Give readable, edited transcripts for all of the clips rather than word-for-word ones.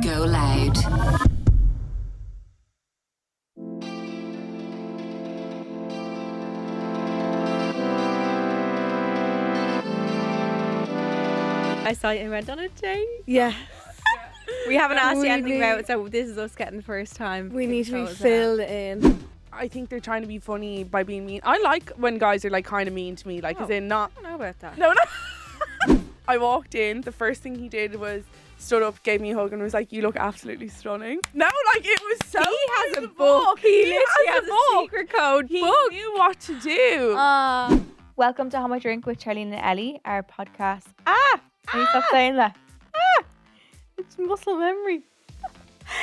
GoLoud. I saw you went on a date. Yeah. We haven't asked you We anything need- about it, so this is us getting the first time. We need to be photos out. filled in. I think they're trying to be funny by being mean. I like when guys are like kind of mean to me, like as in not. I don't know about that. No. I walked in. The first thing he did was stood up, gave me a hug, and was like, "You look absolutely stunning." No, like it was so. He has in a the book. He literally has a a book. secret code He book. knew what to do. Welcome to How Much Drink with Charlene and Ellie, our podcast. Can you stop saying that? It's muscle memory.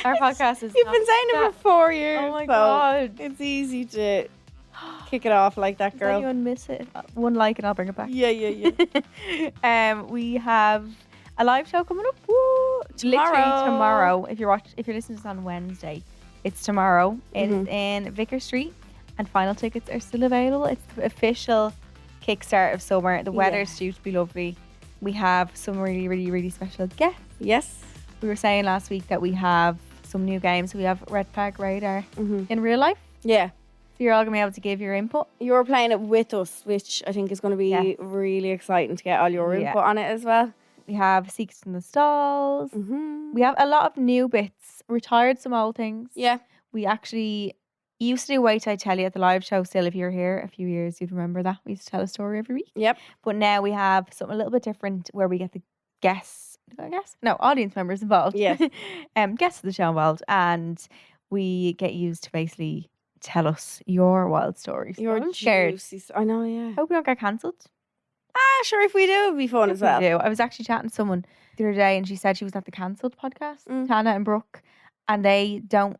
Our podcast is. You've not been saying it that. for 4 years. Oh my so god. It's easy to kick it off like that, Does girl. anyone miss it? One like and I'll bring it back. Yeah. We have a live show coming up. Woo! Literally tomorrow. If you're listening to this on Wednesday, it's tomorrow. It's in Vicar Street, and final tickets are still available. It's the official kickstart of summer. The weather's due to be lovely. We have some really, really, really special guests. Yes. We were saying last week that we have some new games. We have Red Flag Radar in real life. Yeah. So you're all going to be able to give your input. You're playing it with us, which I think is going to be really exciting to get all your input on it as well. We have Secrets in the Stalls. We have a lot of new bits, retired some old things. Yeah. We actually used to do Wait Till I Tell You at the live show still. If you were here a few years, you'd remember that. We used to tell a story every week. Yep. But now we have something a little bit different where we get the guests. No, audience members involved. Yeah. Guests of the show involved. And we get used to basically tell us your wild stories. You're I'm scared. juicy. I know, yeah. Hope we don't get cancelled. Sure, if we do, it'd be fun as well. We do. I was actually chatting to someone the other day and she said she was at the cancelled podcast, Tana and Brooke, and they don't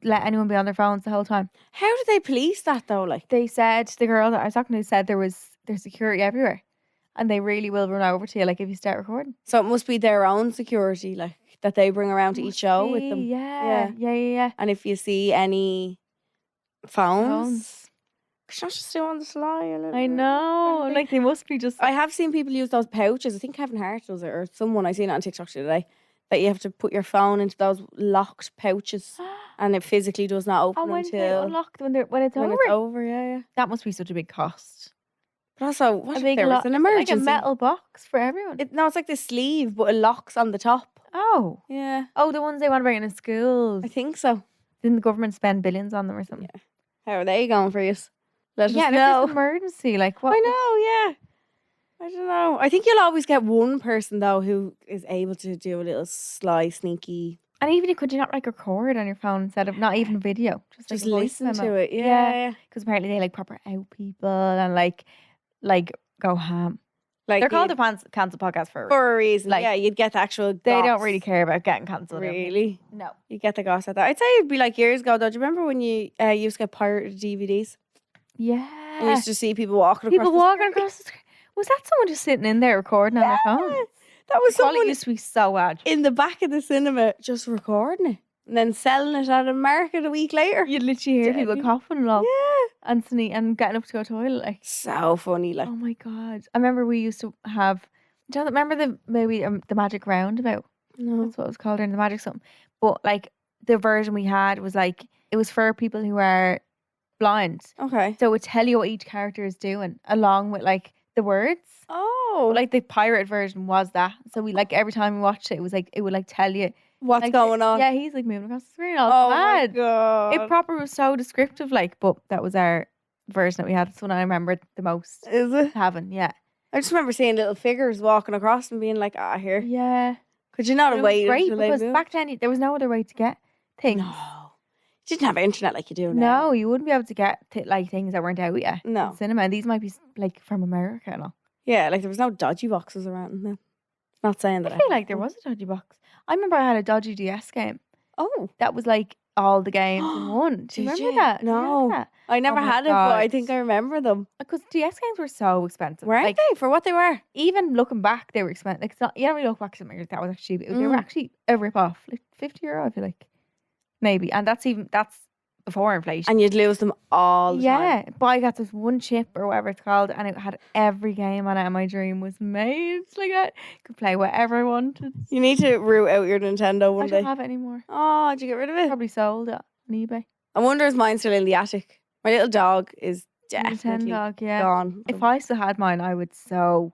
let anyone be on their phones the whole time. How do they police that though? Like, They said, the girl that I was talking to said there's security everywhere and they really will run over to you like if you start recording. so it must be their own security, like that they bring around to each show with them. Yeah. And if you see any phones, could you not just do on the sly a little I bit? know. Like they must be just. I have seen people use those pouches. I think Kevin Hart does it, or someone I seen it on TikTok the other day. That you have to put your phone into those locked pouches, and it physically does not open when they until unlock when it's over. it's over. Yeah. That must be such a big cost. But also, what A if big there was an emergency? like a metal box for everyone. No, it's like the sleeve, but it locks on the top. Oh, Yeah, the ones they want to bring in schools. I think so. Didn't the government spend billions on them or something? How are they going for you? Let Yeah, us and if know. there's an emergency, like what? I know, yeah. I don't know. I think you'll always get one person though who is able to do a little sly, sneaky. And even could you not like record on your phone instead of not even video, just Just like a voice listen to memo? it. Yeah. Because apparently they like proper out people and like go ham. Like They're called you'd- the cancel podcast for a reason. for a reason. like, yeah, you'd get the actual. They don't goss. really care about getting cancelled. Really. No. You get the goss at that. I'd say it'd be like years ago though. Do you remember when you used to get pirated DVDs? Yeah. And you used to see people walking across People the walking street? across the screen. Was that someone just sitting in there recording on their phone? That was The quality someone used to be so bad. in the back of the cinema just recording it and then selling it at a market a week later. You'd literally hear people Deadly. coughing and all Yeah. and getting up to go to the toilet. Like, So funny. Like, oh my god! I remember we used to have. Do you remember the magic roundabout? no. That's what it was called, during the magic something. But like the version we had was like it was for people who are blind, Okay. so it would tell you what each character is doing along with like the words. Oh. But like the pirate version was that. So we like every time we watched it, it was like it would like tell you what's like, going on? Yeah, he's like moving across the screen. All Oh mad. my god. It proper was so descriptive, like, but that was our version that we had. That's one I remember the most Is it? having. Yeah. I just remember seeing little figures walking across and being like, here. Yeah. Could you not It have was waited great until they because moved? back then there was no other way to get things. No. You didn't have internet like you do now. No, you wouldn't be able to get like things that weren't out yet. No. In cinema. These might be like from America and all. Yeah, like there was no dodgy boxes around then. Not saying that I feel like there was a dodgy box. I remember I had a dodgy DS game. Oh. That was like all the games in one. Do you Did remember you? that? Do you No. remember that? I never my had it, but I God. think I remember them. Because DS games were so expensive. Weren't like, they? For what they were? even looking back, they were expensive. Like, it's not, you don't really look back at something like that was actually cheap. They were actually a rip off, like €50, I feel like, maybe. And that's before inflation. And you'd lose them all the time. Yeah, but I got this one chip or whatever it's called, and it had every game on it, and my dream was made. Like I could play whatever I wanted. You need to root out your Nintendo I one don't day. have it anymore. Oh, did you get rid of it? Probably sold it on eBay. I wonder is mine still in the attic. My little dog is definitely Nintendo, yeah. gone. If I still had mine, I would so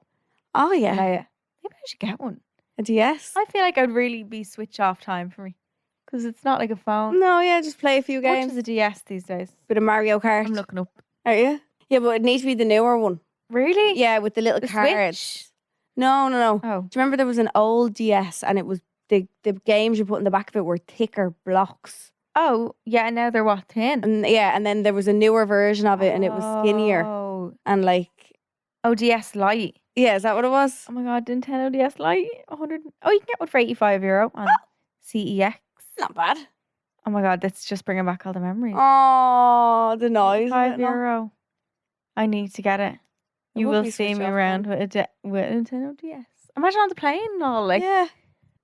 Oh yeah, play it. Maybe I should get one. a DS. I feel like I'd really be switch off time for me because it's not like a phone. No, yeah, just play a few How much games. is a DS these days? Bit of Mario Kart. I'm looking up. Are you? Yeah, but it needs to be the newer one. Really? Yeah, with the little The cards. Switch? No. Oh. Do you remember there was an old DS and it was the games you put in the back of it were thicker blocks. Oh, yeah, and now they're what, 10? And then there was a newer version of it and it was skinnier Oh. and like Oh, DS Lite. yeah, is that what it was? Oh my god, Nintendo DS Lite. 100. Oh, you can get one for €85 on CEX. Not bad. Oh my god, that's just bringing back all the memories. Oh, the noise. of it, no? €5. I need to get it. It You would will be see switch me off around with with a Nintendo DS. Imagine on the plane and all, like Yeah,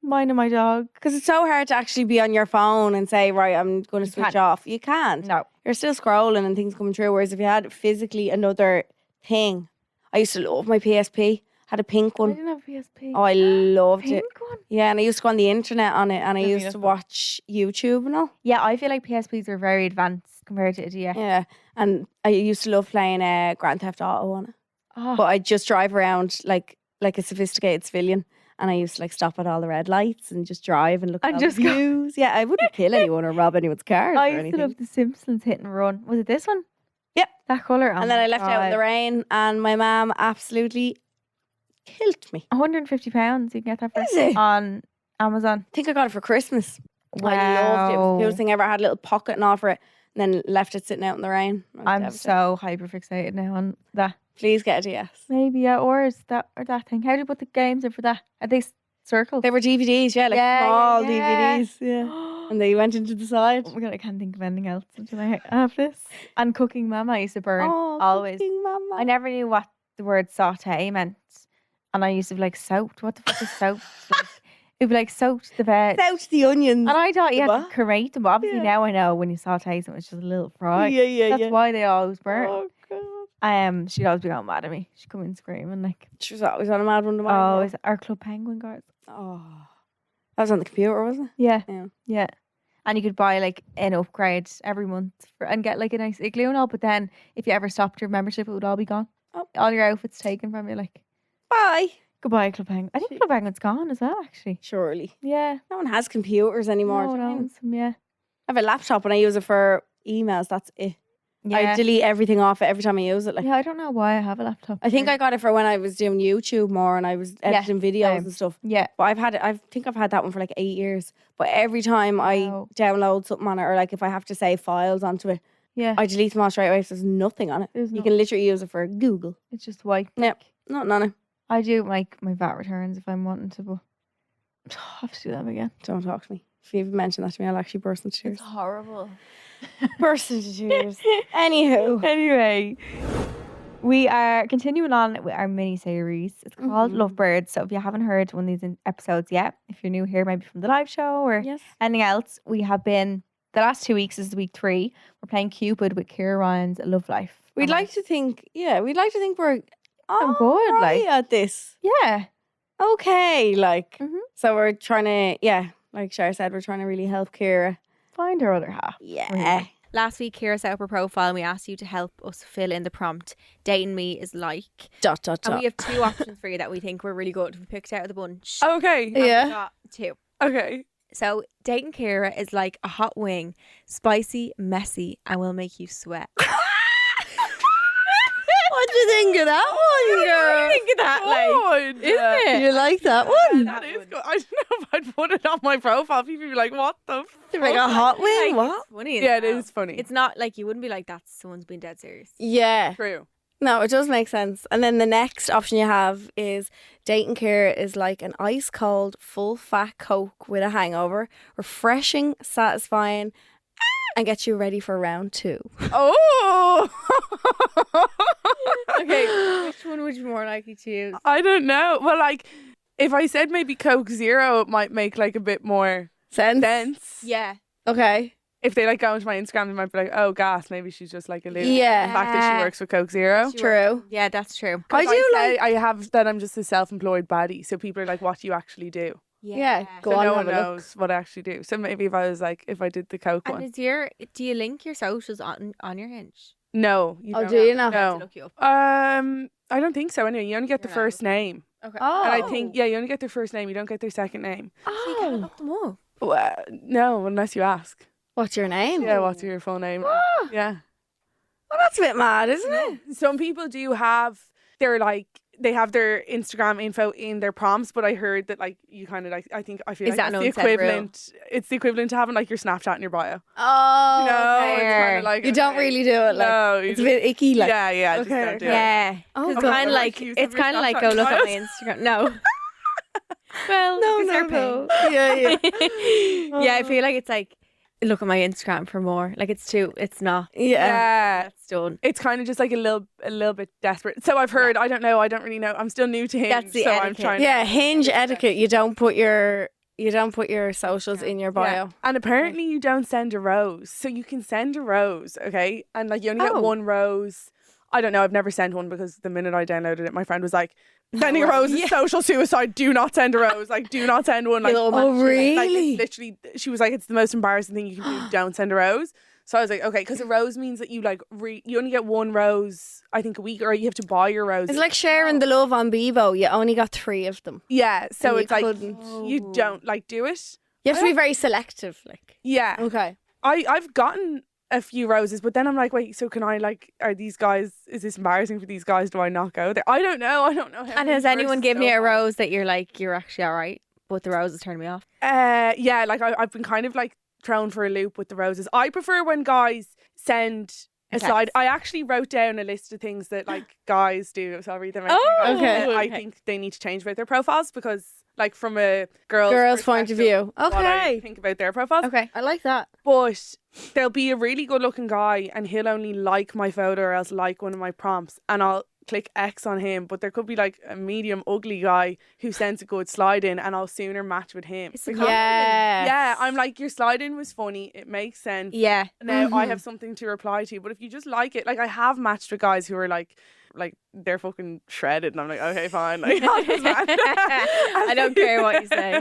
minding my dog. because it's so hard to actually be on your phone and say, right, I'm going to switch can't. off. You can't. No. You're still scrolling and things coming through. Whereas if you had physically another thing, I used to love my PSP. Had a pink I one. didn't have a PSP. Oh, I loved Pink it. one? Yeah, and I used to go on the internet on it, and I That'd be used to beautiful. watch YouTube and all. Yeah, I feel like PSPs are very advanced compared to a DS. Yeah, and I used to love playing Grand Theft Auto on it. Oh, But I'd just drive around like a sophisticated civilian, and I used to like stop at all the red lights and just drive and look at And all just the go- views. Yeah, I wouldn't kill anyone or rob anyone's cars I or used anything. to love The Simpsons Hit and Run. Was it this one? Yep. That colour. And then I left out in the rain, and my mum absolutely killed me. £150. You can get that for Is it? on Amazon. I think I got it for Christmas. Wow. I loved it. It was the coolest thing ever. I had a little pocket and all for it, and then left it sitting out in the rain. I was I'm devastated. so hyper fixated now on that. Please get a DS. Maybe, yeah, or is that thing? How do you put the games in for that? Are they circles? They were DVDs, yeah, like Yeah, small yeah. DVDs, yeah. And they went into the side. Oh my god, I can't think of anything else until I have this. And Cooking Mama I used to burn always. Cooking Mama. I never knew what the word saute meant. And I used to be like, soaked. What the fuck is soaked? Like, it'd be like soaked the veg. Out the onions. And I thought you had What? to curate them, but obviously Yeah. now I know when you saute them, it's just a little fry. Yeah, That's why they always burn. Oh, God. She'd always be going mad at me. She'd come in screaming like, She was always on a mad one to "Oh, mine. is our Club Penguin guards?" Oh. That was on the computer, wasn't it? Yeah, Yeah. yeah. And you could buy like an upgrade every month and get like a nice igloo and all. But then if you ever stopped your membership, it would all be gone. Oh. All your outfits taken from you. Like, Bye. goodbye, Club Penguin. I think Club Penguin's gone as well, actually. Surely. Yeah. No one has computers anymore. No do you one know what I mean? owns them, yeah. I have a laptop and I use it for emails. That's it. Yeah. I delete everything off it every time I use it. Like, Yeah, I don't know why I have a laptop. I think I got it for when I was doing YouTube more and I was editing videos same. and stuff. Yeah. But I think I've had that one for like 8 years. But every time I Wow. download something on it, or like if I have to save files onto it, Yeah. I delete them all straight away. So there's nothing on it. There's You no- can literally use it for Google. It's just white. Yep. Nothing on it. I do like my VAT returns if I'm wanting to, but I have to do them again. Don't talk to me. If you even mention that to me, I'll actually burst into tears. horrible. Burst into tears. Anywho. Anyway, we are continuing on with our mini series. It's called Mhm. LoveBirds. So if you haven't heard one of these episodes yet, if you're new here, maybe from the live show or Yes. anything else, we have been the last 2 weeks is week 3. We're playing Cupid with Ciara Ryan's Love Life. We'd like to think, we're I'm good, like. at this. Yeah. Okay, like. Mhm. So we're trying to, like Shara said, we're trying to really help Ciara. Find her other half. Yeah. Last week, Ciara set up her profile and we asked you to help us fill in the prompt. Dating me is like. Dot. And we have 2 options for you that we think were really good. We picked out of the bunch. Okay. And we Yeah. got 2. Okay. So, dating Ciara is like a hot wing, spicy, messy, and will make you sweat. What do you think of that one, girl? Think of that, Good. isn't it? You like that one? That is good. I don't know if I'd put it on my profile. People would be like, what the fuck? Like a hot wing? Like, What? it's funny. as Yeah, it well. is funny. It's not like you wouldn't be like that. Someone's been dead serious. Yeah. True. No, it does make sense. And then the next option you have is dating Ciara is like an ice cold, full fat Coke with a hangover, refreshing, satisfying, and gets you ready for round 2. Oh. Okay, which one would you be more likely to use? I don't know. Well, like, if I said maybe Coke Zero, it might make like a bit more Sense? sense. Yeah. Okay. if they like go into my Instagram, they might be like, oh, gas, maybe she's just like a little. Yeah. The fact that she works with Coke Zero. True. Yeah, that's true. I do like. I have that I'm just a self-employed baddie. So people are like, what do you actually do? Yeah, go So on, no have one a look. knows what I actually do. So maybe if I was like, if I did the Coke And one. do you link your socials on your Hinge? No. You Oh, don't. do you not? To No. look you up. I don't think so. Anyway, you only get the You're first name. Okay. Oh. And I think, yeah, you only get their first name. You don't get their second name. So you can't look them up. Well, no, unless you ask. What's your name? Yeah, what's your full name? Ah. Yeah. Well, that's a bit mad, isn't it? Some people do have they have their Instagram info in their prompts, but I heard that like you kind of like I feel Is like that that's the an unsaid rule? equivalent. It's the equivalent to having like your Snapchat in your bio. Oh, You know, it's fair. kind of like you don't okay. really do it. Like No, you it's a bit icky. Like yeah, just Okay, don't do it. Yeah. Oh, It's God. kind of Like, like use it's of your kind of like Snapchat go look at my bios. Instagram. No. Well, no, because no, they're no. Yeah, yeah. paying. Yeah, I feel like it's like look at my Instagram for more. Like it's not. Yeah. That's done. It's kind of just like a little bit desperate. So I've heard. I don't know. I don't really know. I'm still new to Hinge, That's the so I'm etiquette. trying. Yeah, Hinge etiquette. You don't put your socials in your bio. Yeah. And apparently you don't send a rose. So you can send a rose, okay? And like you only get Oh. one rose. I don't know. I've never sent one because the minute I downloaded it, my friend was like, sending a rose is social suicide. Do not send a rose. Like, do not send one. Like, Oh, like, really? it's literally, she was like, it's the most embarrassing thing you can do. Don't send a rose. So I was like, okay, because a rose means that you like you only get one rose, I think, a week, or you have to buy your roses. It's like sharing the love on Bebo. You only got 3 of them. Yeah, so And you it's like couldn't. you don't like do it. You have to be very selective. Like, Yeah, okay. I've gotten a few roses, but then I'm like, wait, so can I like? Are these guys? Is this embarrassing for these guys? Do I not go there? I don't know. How And this has anyone works given so you a far. rose that you're like you're actually all right, but the roses turn me off? Yeah, like I've been kind of like thrown for a loop with the roses. I prefer when guys send a text. slide. I actually wrote down a list of things that like guys do, so I'll read them out. Oh, to you guys. okay. I think they need to change about their profiles because, like, from a girl's Point of perspective, view. what I Okay. think about their profiles. Okay. I like that. But there'll be a really good looking guy and he'll only like my photo or else like one of my prompts and I'll click X on him. But there could be like a medium ugly guy who sends a good slide in and I'll sooner match with him. It's a Yeah. Yeah, I'm like, your slide in was funny. It makes sense. Yeah. Now I Mhm. have something to reply to. But if you just like it, like I have matched with guys who are like they're fucking shredded and I'm like, okay, fine. Like, I'll just match. I don't care what you say.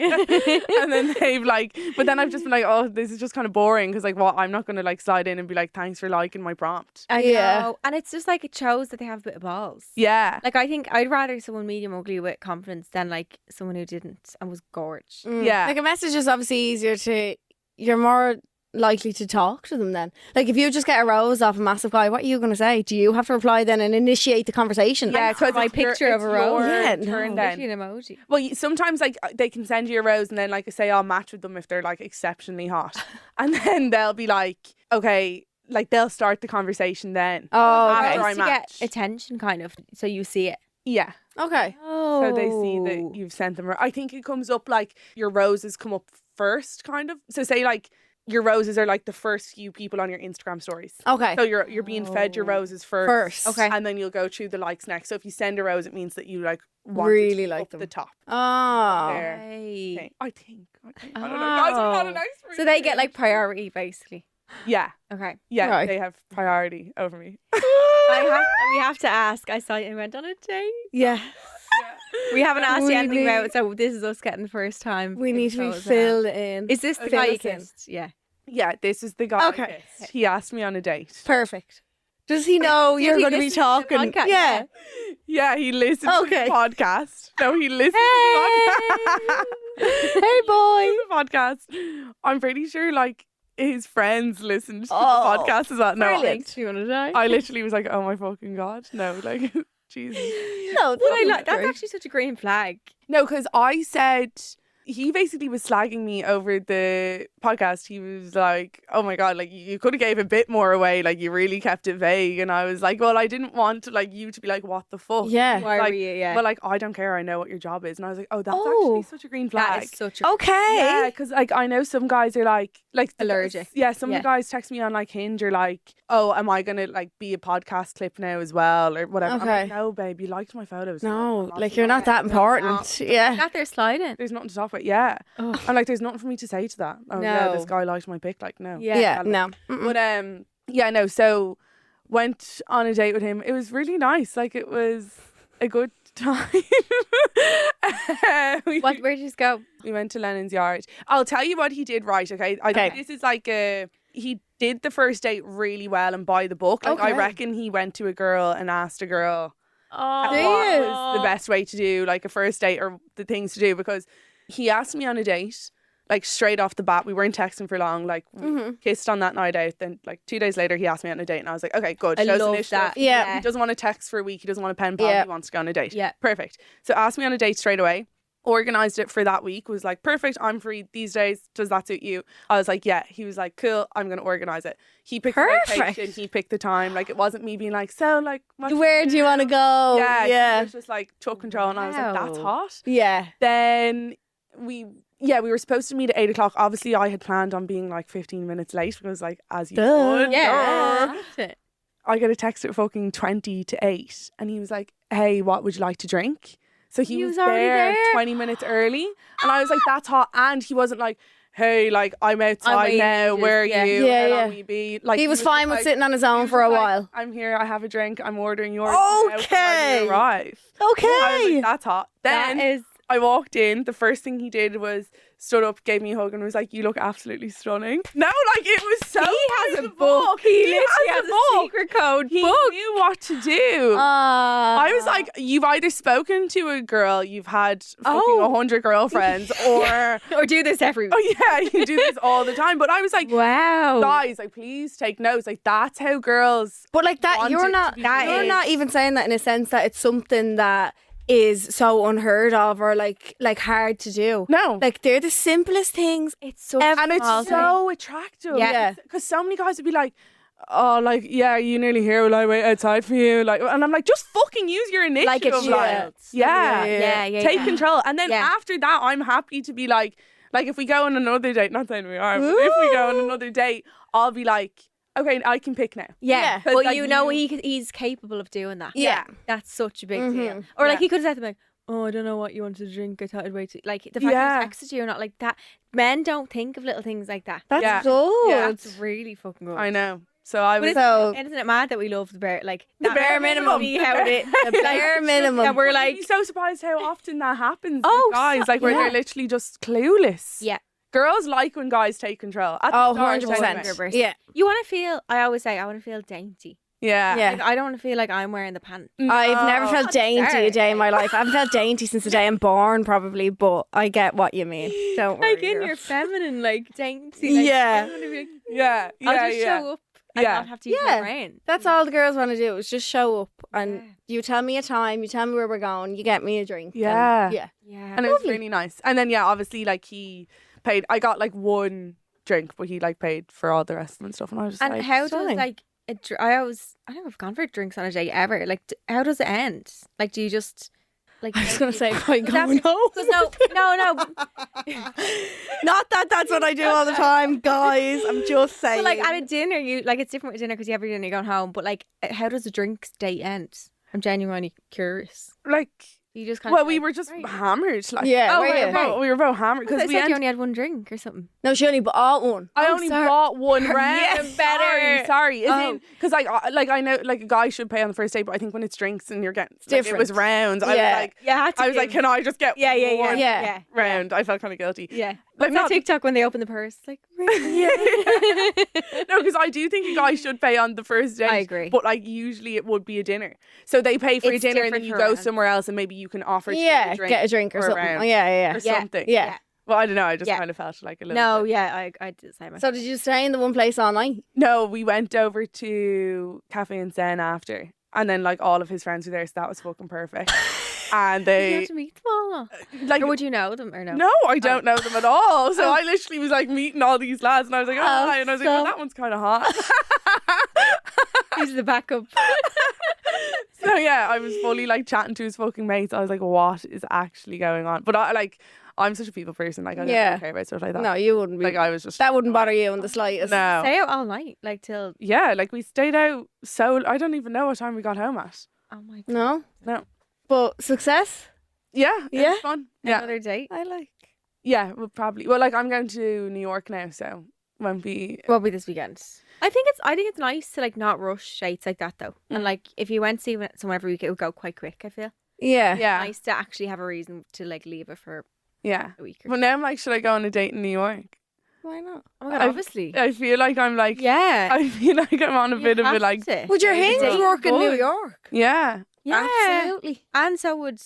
And then they've like, but then I've just been like, oh, this is just kind of boring because like, what? I'm not going to like slide in and be like, thanks for liking my prompt. I Yeah. know. And it's just like it shows that they have a bit of balls. Yeah. Like I think I'd rather someone medium ugly with confidence than like someone who didn't and was gorge. Yeah. Like a message is obviously easier to. You're more likely to talk to them then. Like if you just get a rose off a massive guy, what are you going to say? Do you have to reply then and initiate the conversation? Yeah, because my picture of a rose. Yeah, turn no. then. Literally an emoji. Well, sometimes like they can send you a rose and then like say I'll match with them if they're like exceptionally hot, and then they'll be like, okay, like they'll start the conversation then. Oh, After okay. I Just to get match. attention, kind of, so you see it. Yeah, Okay. Oh, so they see that you've sent them. I think it comes up like your roses come up first, kind of. So say like your roses are like the first few people on your Instagram stories. Okay. So you're being fed your roses first. First. Okay. And then you'll go through the likes next. So if you send a rose, it means that you like want Really it like up them. the top. Oh. There. Right. Okay. I think. I don't know. Guys, I'm not an Oh. expert. So they get like priority, basically. Yeah. Okay. Yeah. Right. They have priority over me. We have to ask. I saw you went on a date. Yeah. We haven't asked We you anything need- about it, so this is us getting the first time. We need to be info as well. filled in. Is this the Okay, guy you listen. kissed? Yeah. Yeah. This is the guy. Okay. I kissed. He asked me on a date. Perfect. Does he know Did you're he going to be listen to the talking? podcast? Yeah. Yeah. He listened Okay. to the podcast. No, he listened to the podcast. Hey, boy. the podcast. I'm pretty sure like his friends listened to Oh, the podcast as well. No, brilliant. Do you want to die? I literally was like, oh my fucking God. No, like, Jesus. No, But I that's like that's great. actually such a green flag. No, because I said he basically was slagging me over the podcast. He was like, oh my God, like you could have gave a bit more away. Like you really kept it vague. And I was like, well, I didn't want like you to be like, what the fuck? Yeah. Why like, were you? Yeah. But like, I don't care. I know what your job is. And I was like, oh, that's Oh, actually such a green flag. that is such a Okay. Yeah, because like I know some guys are like Allergic. Yeah, some Yeah. of the guys text me on like Hinge are like, oh, am I gonna like be a podcast clip now as well or whatever? I'm like, Okay. no, babe, you liked my photos. No, I'm like you're not that important. Yeah. Got their slide in. There's nothing to stop awkward. Yeah. Ugh. I'm like, there's nothing for me to say to that. Oh yeah, No. this guy liked my pic. Like, no. Yeah, no. But yeah, no. So went on a date with him. It was really nice. Like, it was a good time. Where did you go? We went to Lennon's yard. I'll tell you what he did right, okay? I think this is like he did the first date really well and by the book. Like, I reckon he went to a girl and asked a girl what was the best way to do like a first date or the things to do, because he asked me on a date, like straight off the bat. We weren't texting for long, like we kissed on that night out. Then like 2 days later he asked me on a date and I was like, okay, good. I Shows love initiative. that. Yeah. He doesn't want to text for a week, he doesn't want a pen pal, he wants to go on a date. Yeah. Perfect. So asked me on a date straight away. Organised it for that week, was like, perfect, I'm free these days, does that suit you? I was like, yeah. He was like, cool, I'm gonna organise it. He picked the location, he picked the time. Like, it wasn't me being like, so like, Where do you want to go? Yeah, he was just like, took control. And I was like, that's hot. Yeah. Then we were supposed to meet at 8 o'clock. Obviously I had planned on being like 15 minutes late, because like, as you would. Yeah. I get a text at fucking 20 to 8 and he was like, hey, what would you like to drink? So he was already there there? 20 minutes early. And I was like, that's hot. And he wasn't like, hey, like, I'm outside now. Where are you? Yeah, How yeah. long will you be? Like, He was just fine with like- sitting on his he own was for a just like, while. I'm here. I have a drink. I'm ordering yours. Okay. Arrive. Okay. I was like, that's hot. Then That is. I walked in. The first thing he did was stood up, gave me a hug, and was like, you look absolutely stunning. No, like, it was so. He has a by the book. He literally has a book. secret code He book. knew what to do. I was like, you've either spoken to a girl, you've had fucking 100 girlfriends, or or do this every week. oh yeah, you do this all the time. But I was like, Wow. guys, like, please take notes. Like, that's how girls. But like that, want you're it not. to be You're done. not even saying that in a sense that it's something that is so unheard of or like hard to do. No. Like they're the simplest things. It's so And it's small thing. so attractive. Yeah. Because so many guys would be like, oh, like, yeah, you nearly here. Will I wait outside for you? Like, and I'm like, just fucking use your initiative. Like a child. Yeah. Yeah. Take control. And then Yeah. after that, I'm happy to be like if we go on another date, not saying we are, but if we go on another date, I'll be like, okay, I can pick now. Yeah. 'Cause, Well, like, you know he's capable of doing that. Yeah. That's such a big deal. Or like he could have said to me like, oh, I don't know what you wanted to drink. I thought I'd wait. Like the fact that he texted you or not like that. Men don't think of little things like that. That's Yeah. good. Yeah. That's really fucking good. I know. So I was. Isn't it mad that we love the bare like The bare minimum. See how it is. The bare minimum. And we're I'd like, be so surprised how often that happens. Oh, with guys, like where yeah. they're literally just clueless. yeah. Girls like when guys take control. At the Oh, start, 100%. anyway. Yeah. You want to feel? I always say I want to feel dainty. Yeah. Yeah. Like, I don't want to feel like I'm wearing the pants. I've never No. felt dainty a day in my life. I haven't felt dainty since the day I'm born, probably, but I get what you mean. Don't worry. Like in girl. your feminine, like dainty. Like, Yeah. I wanna be like, Yeah. Yeah. I'll just yeah. show up and Yeah. not have to use Yeah. my brain. That's all the girls want to do is just show up and Yeah. you tell me a time, you tell me where we're going, you get me a drink. Yeah. And, yeah. Yeah. And it was really nice. And then obviously like he paid. I got like one drink, but he like paid for all the rest of them and stuff. And I was just And like, how does stunning. like I don't know, I've gone for drinks on a date ever. Like, how does it end? Like, do you just like? I was going to say, by That's- going home. Cause no. Not that that's what I do all the time, guys. I'm just saying. But like at a dinner, you like it's different with dinner because you have your dinner, you're going home. But like, how does a drinks date end? I'm genuinely curious. like. You just kind Well, of we like, were just right. hammered. Like, Yeah, Oh, were right, you? okay. we were both hammered Because because we said you only had one drink or something. No, she only bought one. I Oh, only sorry. bought one round. Yeah, better. Sorry. Oh. Because like I know like a guy should pay on the first date, but I think when it's drinks and you're getting different. It was rounds. I Yeah. was like, Yeah, I was like, can I just get yeah, one Yeah. round? I felt kind of guilty. yeah. Like Like that not TikTok when they open the purse, like No, because I do think a guy should pay on the first date. I agree. But like usually it would be a dinner. So they pay for It's a dinner and then different you for go rounds. somewhere else and maybe you can offer to Yeah, get a drink or or a something. round Oh, yeah. or Yeah. something. Yeah. Well, I don't know. I just Yeah. kind of felt like a little No, bit. yeah, I did the same. So did you stay in the one place all night? No, we went over to Cafe and Zen after. And then like all of his friends were there, so that was fucking perfect. And Did you they have to meet them all? like Or would you know them or no? no, I don't know them at all. So I literally was like meeting all these lads and I was like, oh, hi. And I was like, well, that one's kind of hot. These are the backup. So yeah, I was fully like chatting to his fucking mates. I was like, what is actually going on? But I'm such a people person. Like I don't Yeah. really care about stuff like that. No, you wouldn't be. Like I was just that wouldn't bother you in the slightest. no. Stay out all night, like till. Yeah, like we stayed out so I don't even know what time we got home at. Oh my god. No? No. But success? Yeah, it Yeah? was fun. Yeah. Another date. I like. Yeah, we'll probably. Well, like I'm going to New York now, so won't be. Won't be this weekend. I think it's nice to like not rush dates like that though. And like if you went to see someone every week, it would go quite quick. I feel. Yeah. Yeah. Nice to actually have a reason to like leave it for Yeah. a week. Or But now I'm like, should I go on a date in New York? Why not? oh my god, obviously. I feel like I'm like. Yeah. I feel like I'm on a You bit of a have like. to. Would your Yeah, Hinge date work in New would. York? Yeah. Yeah. Absolutely. And so would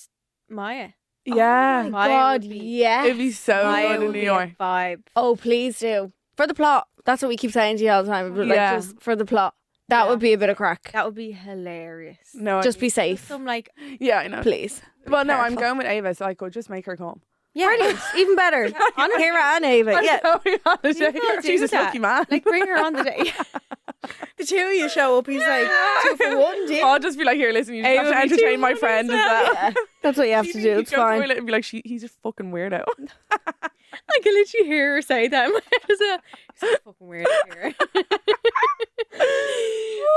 Maya. Yeah. Oh my Maya God, would be- yeah. It'd be so Maya good in would New be York. a vibe. Oh, please do. For the plot. That's what we keep saying to you all the time. But like, Yeah. just for the plot. That would be a bit of crack. That would be hilarious. No. Just be safe, Some like Yeah, I know. please. Well, no, I'm careful. going with Ava, so I could just make her come. yeah. Brilliant. Even better. On Ciara and Ava. Yeah. I'm going on a You date. can't do She's a that. lucky man. Like bring her on the day. The two of you show up. He's like, 2 for 1, deal. I'll just be like, here, listen, you just Ava, have to me too, entertain my what friend is as that? well. Yeah. That's what you have to do. You It's go to the fine. toilet and be like, he's a fucking weirdo. I can literally hear her say that. It's so fucking weird to hear.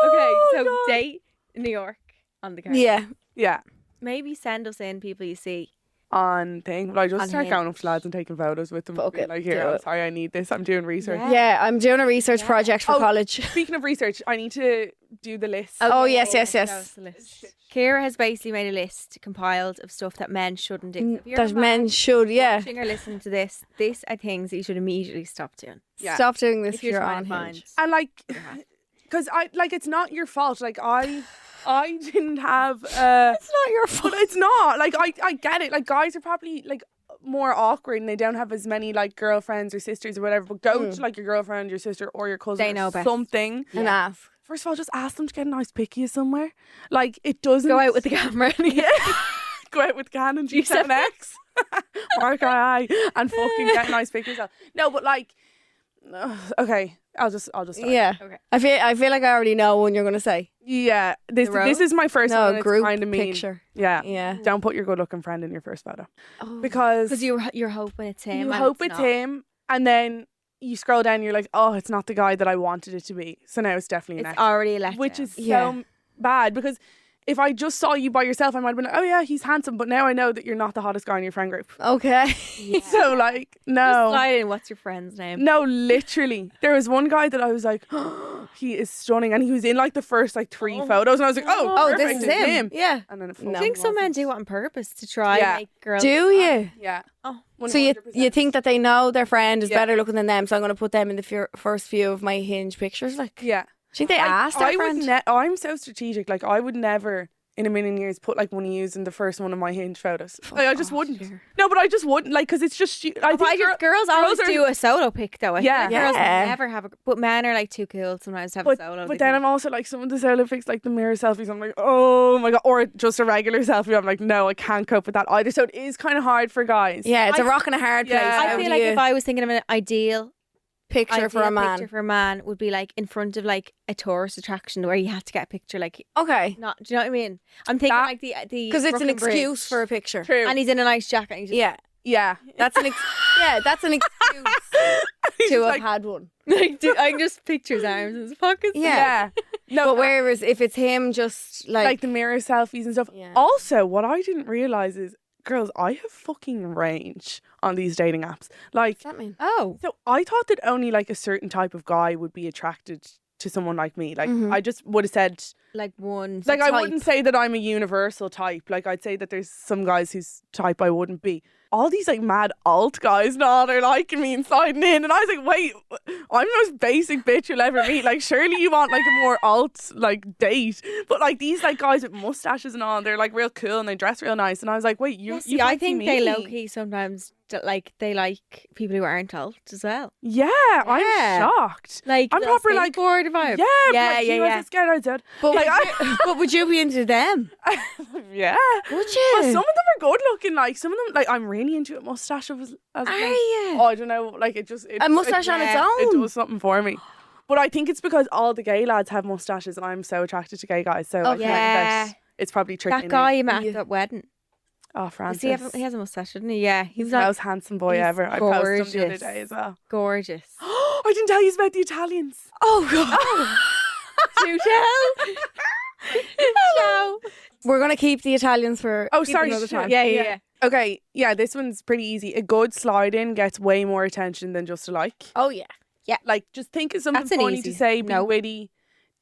Okay, so God. date in New York on the car. Yeah. Yeah, Maybe send us in people you see. on thing. But I just On start Hinge. going up to lads and taking photos with them. Fuck Being it, like, do here, I'm it. sorry, I need this. I'm doing research. Yeah. Yeah, I'm doing a research Yeah. project for Oh. college. Speaking of research, I need to do the list. Oh, yes, Okay, yes, show yes. us the list. Ciara has basically made a list compiled of stuff that men shouldn't do. So if you're a That man men should, yeah. watching or listening to this, these are things that you should immediately stop doing. Yeah. Stop doing this If if you're trying on to Hinge. And like, You're happy. because I like, it's not your fault. Like I didn't have. It's not your But fault. it's not. Like, I get it. Like, guys are probably, like, more awkward and they don't have as many, like, girlfriends or sisters or whatever. But go to, like, your girlfriend, your sister, or your cousin They or know best. something. And ask. First of all, just ask them to get a nice pic of you somewhere. Like, it doesn't... Go out with the camera. Go out with Canon G7X. Mark eye and fucking get a nice pic of yourself. No, but, like... okay, I'll just start. Yeah. Okay. I feel like I already know one you're going to say. Yeah, this The road? is my first one. No, and it's group kind of mean. picture. Yeah. Yeah. Don't put your good-looking friend in your first photo. Oh. Because Because you're hoping it's him. you and hope it's it's not. him, and then you scroll down and you're like, oh, it's not the guy that I wanted it to be. So now it's definitely It's next. already a letdown. Which is Yeah. so bad, because if I just saw you by yourself, I might have been like, oh yeah, he's handsome, but now I know that you're not the hottest guy in your friend group. Okay. So like, Just no. slide in. What's your friend's name? No, literally. There was one guy that I was like, he is stunning, and he was in like the first like 3 photos, and I was like, oh, Oh, perfect, this is it's him. Yeah. And then it No. I think some men wasn't. do it on purpose to try Yeah. and make girls. Do you? Yeah. Oh. So you 100%. think that they know their friend is Yeah. better looking than them, so I'm going to put them in the first few of my Hinge pictures? Like, Yeah. do you think they asked their I friend? would I'm so strategic. Like, I would never in a million years put like one of yous in the first one of my Hinge photos. Like, I just wouldn't. dear. No, but I just wouldn't. Like, because it's just. I But I think just, girls always are- do a solo pic though. I feel Yeah. like girls Yeah. never have a. But men are like too cool sometimes to have a solo. But then I'm also like, some of the solo pics, like the mirror selfies, I'm like, oh my God. Or just a regular selfie, I'm like, no, I can't cope with that either. So it is kind of hard for guys. Yeah, it's a rock and a hard place. Yeah. I How feel do like you if I was thinking of an ideal picture for a man. picture for a man would be like in front of like a tourist attraction where you have to get a picture like Okay. not. Do you know what I mean? I'm thinking That- like the Because it's an Brooklyn excuse Bridge. for a picture. True. and he's in a nice jacket. And he's just, Yeah. yeah. That's an that's an excuse He's to have like, had one. like, I can just picture his arms in his pockets. Yeah. yeah. No, But whereas if it's him just like the mirror selfies and stuff. Yeah. Also, what I didn't realize is, girls, I have fucking range on these dating apps. Like, What's that mean? Oh, so I thought that only like a certain type of guy would be attracted to someone like me. Like, Mhm. I just would have said, like one. like, I type. wouldn't say that I'm a universal type. Like, I'd say that there's some guys whose type I wouldn't be. All these like mad alt guys now, they're liking me and sliding in, and I was like, wait, I'm the most basic bitch you'll ever meet. Like, surely you want like a more alt like date, but like these like guys with mustaches and all, they're like real cool and they dress real nice, and I was like, wait, you? Yes, you see, I fancy think me? they low key sometimes like they like people who aren't alt as well. Yeah, Yeah. I'm shocked. Like I'm little proper, like, skateboard vibe. Yeah, yeah, like, yeah, she yeah. wasn't scared I did. But, Like, but would you be into them? yeah. Would you? Well, some of them are good looking. Like, some of them, like, I'm really into a mustache as Are well. you? Oh, I don't know. Like, it just A mustache on its yeah, own? It does something for me. But I think it's because all the gay lads have mustaches, and I'm so attracted to gay guys. So I think yeah. that it's probably tricking. That guy me. you met Yeah. at that wedding. Oh, Does Francis. he has a mustache, doesn't he? Yeah, He's he's the like most handsome boy he's ever. I posted him the other gorgeous. day as well. gorgeous. I didn't tell you about the Italians. Oh god. To tell. We're gonna keep the Italians for Oh, keep sorry. another shit. time. Yeah, yeah, yeah. Okay, yeah, this one's pretty easy. A good slide in gets way more attention than just a like. Oh yeah. Like, just think of something That's an funny to easy say, be no. witty.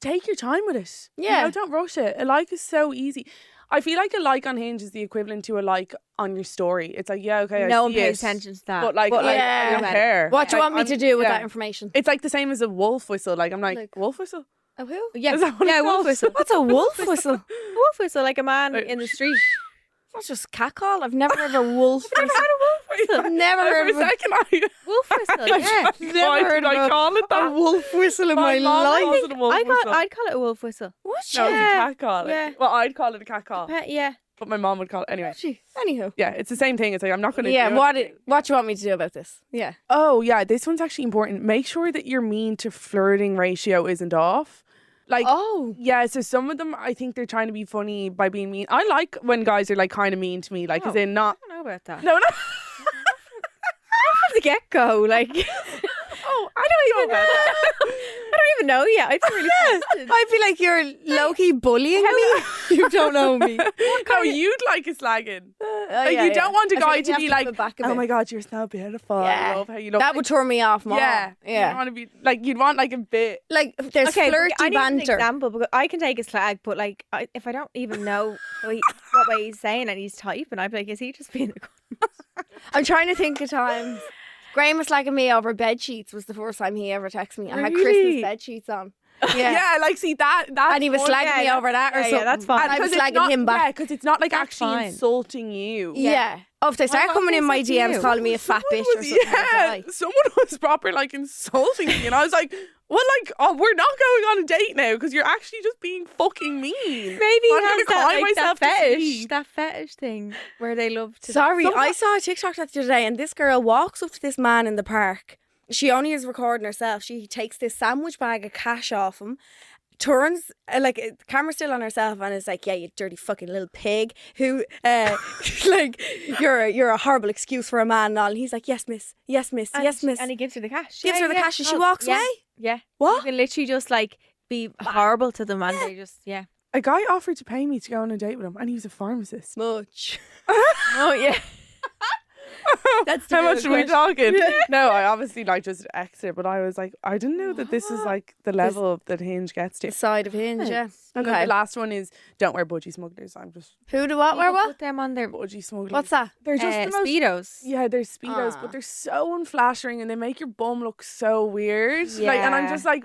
Take your time with it. Yeah. You know, don't rush it. A like is so easy. I feel like a like on Hinge is the equivalent to a like on your story. It's like, yeah, okay, No I one see pays it, attention to that. But like, yeah. I don't care. What do you Like, want me to I'm- do with yeah. that information? It's like the same as a wolf whistle. Like, I'm like wolf whistle? A who? Yeah, Is that what yeah, it's wolf called? whistle. What's a wolf whistle? Wolf whistle, like a man Like- in the street. That's just catcall. I've never heard of a wolf whistle. Never had a wolf whistle. I've never heard For of a second, I Wolf whistle, yeah. why heard did of I a- call it a that? wolf whistle in my mom life. calls it a wolf whistle. I'd call it a wolf whistle. What? No, it's Yeah. a cat call. Yeah. Well, I'd call it a cat call, Yeah. but my mom would call it anyway. Anywho. Yeah, it's the same thing. It's like, I'm not going to Yeah, do what it. do you want me to do about this? Yeah. Oh, yeah, this one's actually important. Make sure that your mean to flirting ratio isn't off. Like, Oh. yeah, so some of them, I think they're trying to be funny by being mean. I like when guys are like kind of mean to me, like, as in not. I don't know about that. No, no. From the get go, like Oh, I don't even know. I don't even know yet. I feel really fascinated. I feel like you're low-key bullying me. You don't know me. No, you'd like a slagging. Oh, Like, yeah, you yeah. don't want a I guy think to you be have like, put back a oh bit. my God, you're so beautiful. Yeah. I love how you look. That would turn me off more. Yeah. You Yeah. want to be, like, you'd want like a bit. Like, there's Okay, but flirty I need an banter. example because I can take a slag, but like if I don't even know what way he's saying and he's typing, I'd be like, is he just being a I'm trying to think of times. Graham was slagging me over bed sheets was the first time he ever texted me. I had Christmas Really? bed sheets on. Yeah, Yeah. like, see, that's And he was fun. slagging me over that or yeah, something. that's fine. And I was 'cause it's slagging not- him Yeah, back. because it's not like That's actually fine. insulting you. Yeah. Oh, if they start Why coming would in they my say to DMs you? calling me a fat bitch or something. Yeah, someone was proper like insulting me, and I was like, "Well, like, oh, we're not going on a date now because you're actually just being fucking mean." Maybe he I'm gonna has that, cry like, myself to sleep. that fetish thing where they love to. Sorry, I saw a TikTok the other day and this girl walks up to this man in the park. She only is recording herself. She takes this sandwich bag of cash off him, turns the camera's still on herself and is like, yeah, you dirty fucking little pig who like you're a horrible excuse for a man and all. And he's like, yes miss, yes miss, yes miss. and he gives her the cash. Gives her the cash and she Oh, walks yeah, away. Yeah, What? you can literally just like be horrible to them and they just A guy offered to pay me to go on a date with him, and he was a pharmacist. Much. Oh yeah. That's the How real much are we question. talking? No, I obviously like just exit, but I was like, I didn't know that this is like the level that Hinge gets to. The side of Hinge, yeah. And then Okay. the last one is don't wear budgie smugglers. I'm just Who do what? Where People what? put them on their budgie smugglers. What's that? They're just the most. speedos. Yeah, they're speedos, Ah. but they're so unflattering and they make your bum look so weird. Like, and I'm Yeah. just like,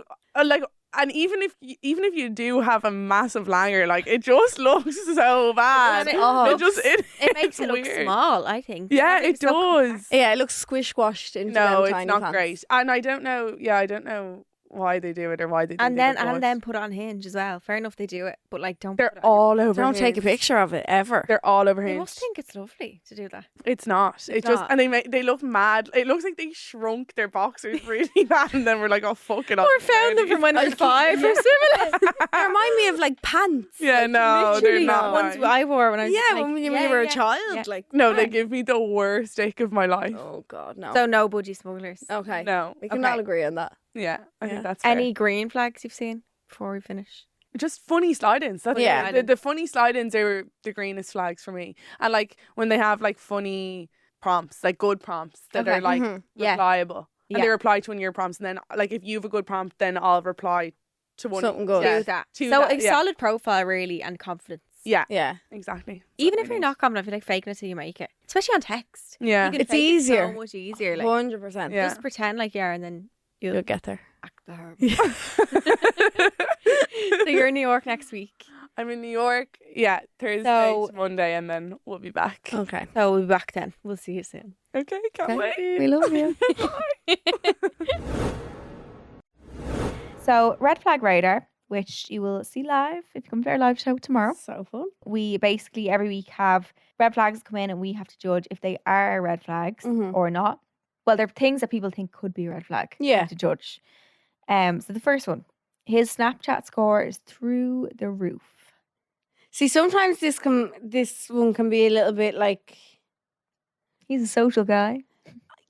and even if you do have a massive langer, like it just looks so bad. It Oh. looks- it It makes it's it look weird. small. I think. Yeah, I think it it's so does. Yeah, it looks squish squashed into No, them it's tiny not pants. great, and I don't know. Yeah, I don't know why they do it or why they do And it. then put it on Hinge as well. Fair enough, they do it, but like don't. they're put it on all over. Don't take a Hinge. picture of it ever. They're all over They Hinge. must think it's lovely to do that. It's not. It just not. and they look mad. It looks like they shrunk their boxers really bad, and then we're like, oh fuck it. Or found them from when they were 5 or similar. They remind me of like pants. Yeah, no, they're Literally not. ones I wore when I was Yeah, like, when you yeah, were a yeah, child, yeah. like No, they give me the worst ache of my life. oh god, no. So no budgie smugglers. Okay, No. we can Okay. all agree on that. Yeah, I Yeah. think that's fair. Any green flags you've seen before we finish? Just funny slide-ins. That's Yeah. it. The funny slide-ins are the greenest flags for me. And like when they have like funny prompts, like good prompts that Okay. are like Mhm. Yeah. replyable. And Yeah. they reply to one of your prompts, and then like if you have a good prompt, then I'll reply to one. Something good. Yeah, Do that. to So that, a yeah. solid profile really and confidence. Yeah, Yeah, exactly. Even That's if what I you're need. not confident, I feel like faking it till you make it. Especially on text. Yeah. You can It's fake it easier. so much easier. Like 100%. Yeah. just pretend like you are and then You'll you'll get there. act the herb. So you're in New York next week. I'm in New York. Yeah, Thursday So- to Monday, and then we'll be back. Okay. So we'll be back then. We'll see you soon. Okay, can't Okay. wait. We love you. So, Red Flag Radar, which you will see live if you come to our live show tomorrow. So fun. We basically every week have red flags come in and we have to judge if they are red flags Mhm. or not. Well, they're things that people think could be a red flag. We Yeah. have to judge. So the first one, his Snapchat score is through the roof. See, sometimes this one can be a little bit like, He's a social guy.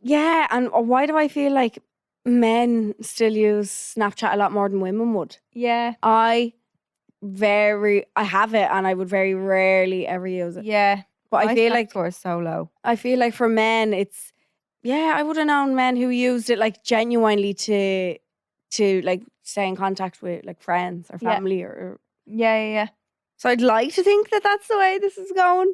yeah, and why do I feel like men still use Snapchat a lot more than women would? Yeah. I have it and I would very rarely ever use it. Yeah. But My I feel snap like score is so low. for men, it's I would have known men who used it like genuinely to like stay in contact with like friends or Yeah. family or. Yeah. So I'd like to think that that's the way this is going.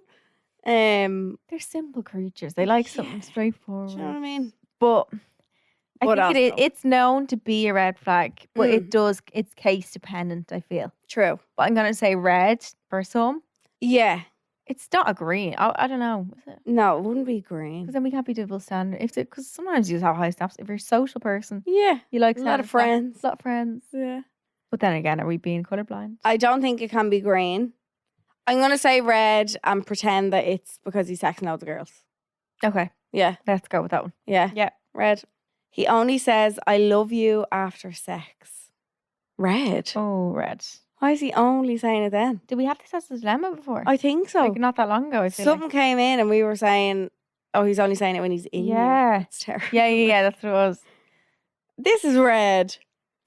They're simple creatures. They like something Yeah. straightforward. Do you know what I mean? But I What think else, though? it's known to be a red flag, but it's case dependent, I feel. True. But I'm going to say red for some. Yeah. It's not a green. I don't know. Is it? No, it wouldn't be green. Because then we can't be double standard. Because sometimes you just have high snaps. If you're a social person, Yeah. you like A lot of standard snaps, friends. a lot of friends. Yeah. But then again, are we being colourblind? I don't think it can be green. I'm going to say red and pretend that it's because he's sexing loads of girls. Okay, Yeah. let's go with that one. Yeah. Yeah. Red. He only says, I love you after sex. Red. Oh, red. Why is he only saying it then? Did we have this as a dilemma before? I think so. Like not that long ago, I feel Something came in and we were saying, oh, he's only saying it when he's in you. Yeah. It's terrible. Yeah, that's what it was. This is red.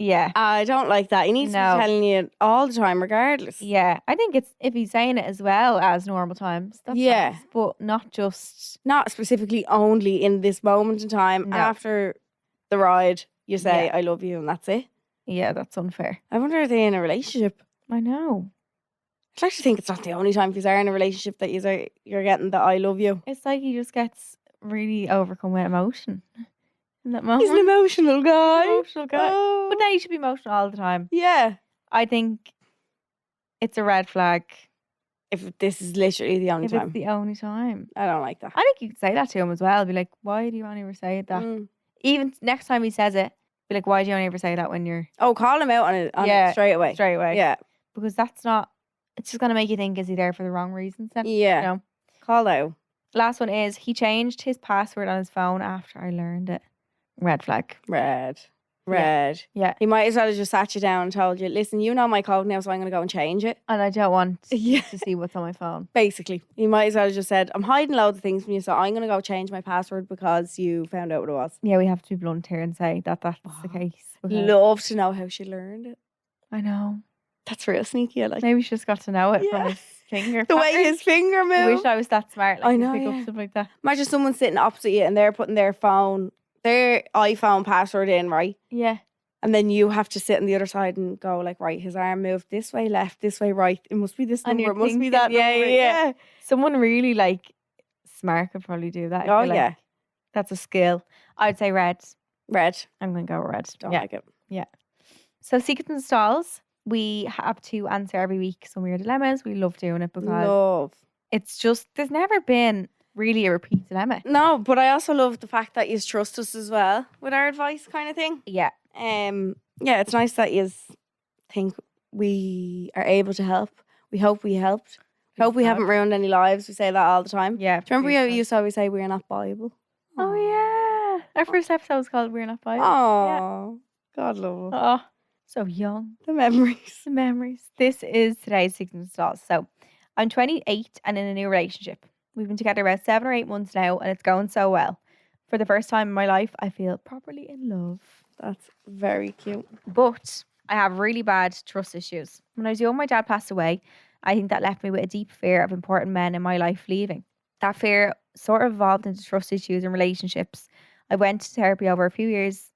Yeah. I don't like that. He needs to No. be telling you all the time, regardless. Yeah. I think it's if he's saying it as well as normal times. That's Yeah. nice, but not just. Not specifically only in this moment in time. No. After the ride, you say, Yeah. I love you, and that's it. Yeah, that's unfair. I wonder if they're in a relationship. I know. I'd like to think it's not the only time if you're in a relationship that you're getting the I love you. It's like he just gets really overcome with emotion in that moment. He's an emotional guy. Emotional guy. Oh. But then you should be emotional all the time. Yeah. I think it's a red flag If this is literally the only if time. it's the only time. I don't like that. I think you could say that to him as well. Be like, why do you only ever say that? Mm. Even next time he says it, be like, why do you only ever say that when you're Oh, call him out on it straight away. straight away? Yeah. Because that's not, it's just going to make you think, is he there for the wrong reasons then? Yeah. You know? Call out. Last one is, he changed his password on his phone after I learned it. Red flag. Red. Red. Yeah. He might as well have just sat you down and told you, listen, you know my code now, so I'm going to go and change it. And I don't want Yeah. to see what's on my phone. Basically. He might as well have just said, I'm hiding loads of things from you, so I'm going to go change my password because you found out what it was. Yeah, we have to be blunt here and say that that's the case. because- Love to know how she learned it. I know. That's real sneaky. I like Maybe she just got to know it Yeah. from his finger. the way pattern. his finger I wish moved. I was that smart. Like, I to know, pick yeah. up stuff like that. Imagine someone sitting opposite you and they're putting their iPhone password in, right? Yeah. And then you have to sit on the other side and go like, right, his arm moved this way, left, this way, right. It must be this And number. you're It must be thinking, that yeah, number. yeah. Someone really like smart could probably do that. I Oh, feel like yeah. that's a skill. I'd say red. Red. I'm going to go with red. Don't yeah. like it. So secrets and stalls, we have to answer every week some weird dilemmas. We love doing it because Love. it's just, there's never been really a repeat dilemma. No, but I also love the fact that you trust us as well with our advice kind of thing. Yeah. Yeah, it's nice that you think we are able to help. We hope we helped. We hope we haven't ruined any lives. We say that all the time. Yeah. Do you remember how you used to always say we're not Bible? Oh, yeah. Our first episode was called We're Not Bible. Oh, God love us. Oh, so young. The memories. The memories. This is today's secrets and stalls. So I'm 28 and in a new relationship. We've been together about 7 or 8 months now and it's going so well. For the first time in my life, I feel properly in love. That's very cute. But I have really bad trust issues. When I was young, my dad passed away. I think that left me with a deep fear of important men in my life leaving. That fear sort of evolved into trust issues and relationships. I went to therapy over a few years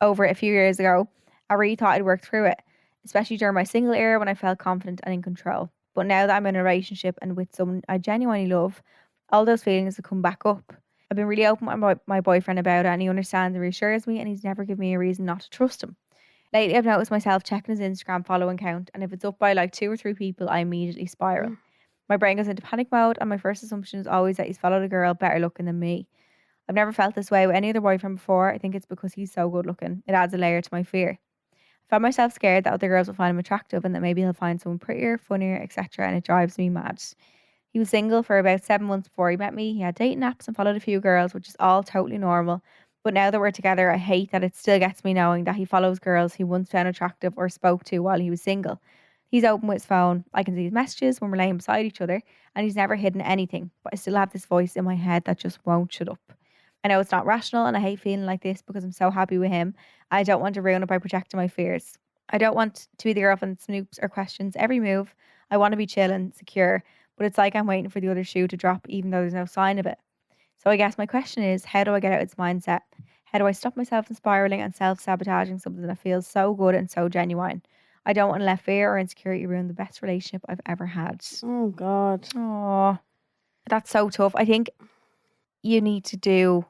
ago. I really thought I'd worked through it, especially during my single era when I felt confident and in control. But now that I'm in a relationship and with someone I genuinely love, all those feelings have come back up. I've been really open with my boyfriend about it and he understands and reassures me and he's never given me a reason not to trust him. Lately, I've noticed myself checking his Instagram following count and if it's up by like 2 or 3 people, I immediately spiral. My brain goes into panic mode and my first assumption is always that he's followed a girl better looking than me. I've never felt this way with any other boyfriend before. I think it's because he's so good looking. It adds a layer to my fear. I found myself scared that other girls will find him attractive and that maybe he'll find someone prettier, funnier, etc. And it drives me mad. He was single for about 7 months before he met me. He had dating apps and followed a few girls, which is all totally normal. But now that we're together, I hate that it still gets me knowing that he follows girls he once found attractive or spoke to while he was single. He's open with his phone. I can see his messages when we're laying beside each other and he's never hidden anything. But I still have this voice in my head that just won't shut up. I know it's not rational and I hate feeling like this because I'm so happy with him. I don't want to ruin it by projecting my fears. I don't want to be the girlfriend that snoops or questions every move. I want to be chill and secure. but it's like I'm waiting for the other shoe to drop even though there's no sign of it. So I guess my question is, how do I get out of this mindset? How do I stop myself from spiraling and self-sabotaging something that feels so good and so genuine? I don't want to let fear or insecurity ruin the best relationship I've ever had. Oh God. Oh, that's so tough. I think you need to do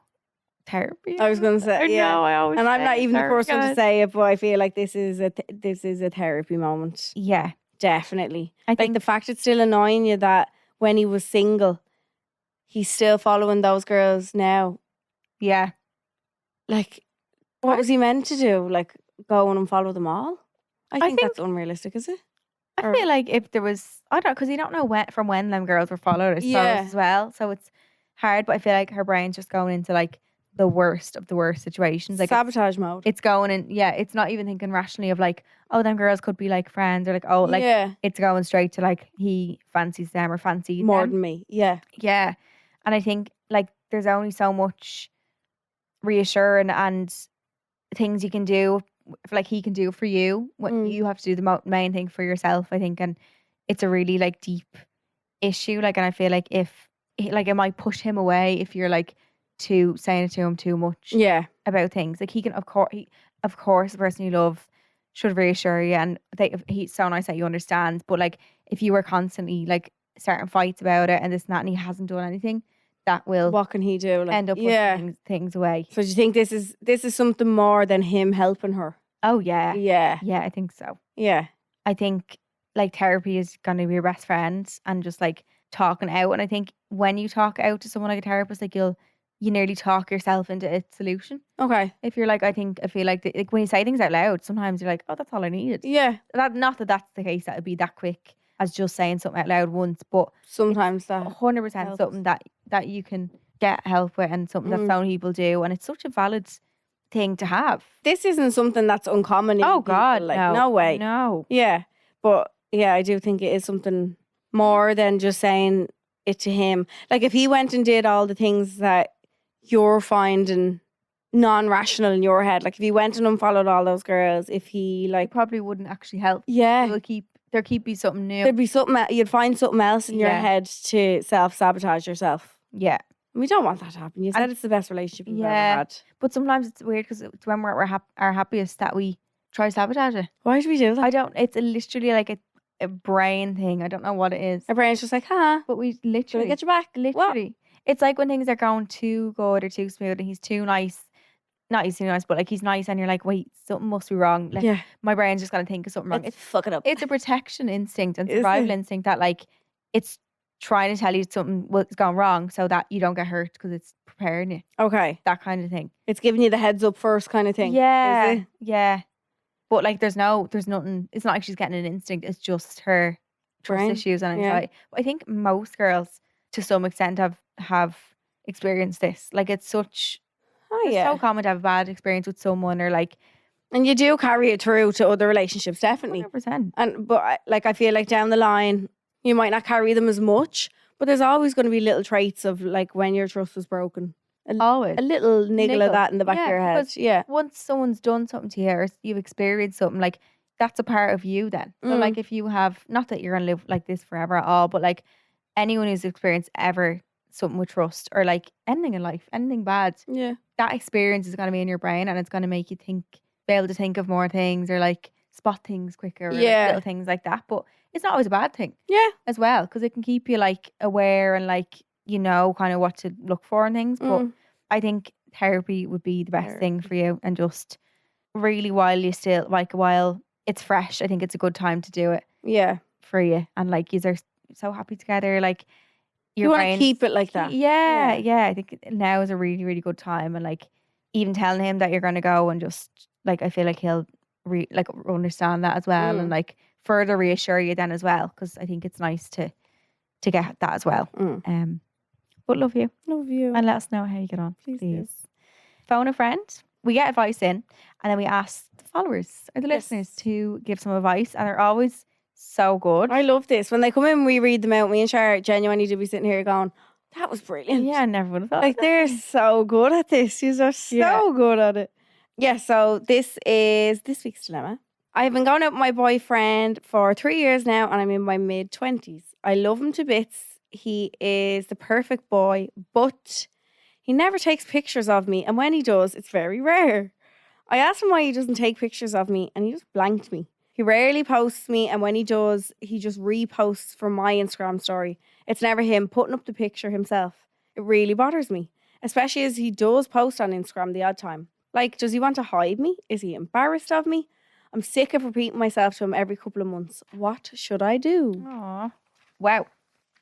therapy. I was going to say, I yeah. know, I always And I'm say not even the therapy, first one to guys. say it, but I feel like this is a therapy moment. Yeah, Definitely. I Like think the fact it's still annoying you that when he was single, he's still following those girls now. yeah. Like, what was he meant to do? Like, go and follow them all? I think think- that's unrealistic, is it? I feel like if there was, I don't, because you don't know when them girls were followed, I suppose, Yeah. as well. So it's hard, but I feel like her brain's just going into like the worst of the worst situations. Like Sabotage mode. it's going in, yeah, it's not even thinking rationally of like, oh, them girls could be like friends or like, oh, like yeah. it's going straight to like he fancies them or fancies More them. than me. Yeah. Yeah. And I think like there's only so much reassuring and things you can do, like he can do for you. What you have to do the main thing for yourself, I think. And it's a really like deep issue. Like, and I feel like if like it might push him away if you're like saying it to him too much Yeah. about things. Like he can, of course, the person you love should reassure you, and he's so nice that you understand. But like, if you were constantly like starting fights about it and this and that, and he hasn't done anything, that will What can he do? Like, end up pushing things away. So do you think this is something more than him helping her? Oh yeah, Yeah. yeah, I think so. Yeah. I think like therapy is going to be your best friend and just like talking out. And I think when you talk out to someone like a therapist, like you nearly talk yourself into a solution. Okay. If you're like, I feel like like when you say things out loud, sometimes you're like, oh, that's all I needed. Yeah. Not that that's the case, that would be that quick as just saying something out loud once, but Sometimes that 100% helps. something that you can get help with and something that so many people do. And it's such a valid thing to have. This isn't something that's uncommon in Oh people, God, like no. no way. No. Yeah. But yeah, I do think it is something more than just saying it to him. Like if he went and did all the things that you're finding non-rational in your head, like if he went and unfollowed all those girls, if he It like probably wouldn't actually help. yeah, There keep be something new. there'd be something you'd find something else in your Yeah. head to self-sabotage yourself. Yeah. And we don't want that to happen. You said And- it's the best relationship you've Yeah. ever had. But sometimes it's weird because it's when we're our happiest that we try to sabotage it. Why do we do that? It's literally like a brain thing. I don't know what it is. Our brain's just like, huh? But we Should I literally, get you back? What? literally. It's like when things are going too good or too smooth and he's too nice. Not he's too nice, but like he's nice and you're like, wait, something must be wrong. Like Yeah. my brain's just gonna think of something wrong. Let's fuck it up. It's a protection instinct and Is survival it? instinct that like it's trying to tell you something was gone wrong so that you don't get hurt because it's preparing you. Okay. That kind of thing. It's giving you the heads up first kind of thing. Yeah. Is it? Yeah. But like there's nothing, it's not like she's getting an instinct, it's just her trust Brain. issues and Yeah. anxiety. But I think most girls to some extent have experienced this. Like it's such Oh it's yeah. so common to have a bad experience with someone or like And you do carry it through to other relationships, definitely. 100%. But I feel like down the line, you might not carry them as much, but there's always going to be little traits of like when your trust was broken. Always. A little niggle of Niggle. that in the back of Yeah, your head. because Yeah. Once someone's done something to you or you've experienced something, like that's a part of you then. So Mm. like if you have, not that you're gonna live like this forever at all, but like anyone who's experienced ever something with trust or like anything in life, anything bad, Yeah. that experience is gonna be in your brain and it's gonna make you be able to think of more things or like spot things quicker or like, Yeah. little things like that. But it's not always a bad thing Yeah. as well because it can keep you like aware and like you know kind of what to look for and things. But Mm. I think therapy would be the best thing for you and just really while it's fresh, I think it's a good time to do it Yeah. for you and like you are so happy together, like You your want to brain's- keep it like that. yeah, I think now is a really really good time and like even telling him that you're going to go and just like I feel like he'll understand that as well and like further reassure you then as well because I think it's nice to get that as well. Mm. But love you Love you. and let us know how you get on, Please please. do. Phone a friend. We get advice in, and then we ask the followers or the Yes. listeners to give some advice, and they're always so good. I love this. When they come in, we read them out. Me and Shara genuinely do be sitting here going, that was brilliant. Yeah, I never would have thought. Like they're so good at this. You are so Yeah. good at it. Yeah, so this is this week's dilemma. I've been going out with my boyfriend for 3 years now and I'm in my mid-20s. I love him to bits. He is the perfect boy, but he never takes pictures of me. And when he does, it's very rare. I asked him why he doesn't take pictures of me and he just blanked me. He rarely posts me, and when he does, he just reposts from my Instagram story. It's never him putting up the picture himself. It really bothers me, especially as he does post on Instagram the odd time. Like, does he want to hide me? Is he embarrassed of me? I'm sick of repeating myself to him every couple of months. What should I do? Aw. Wow.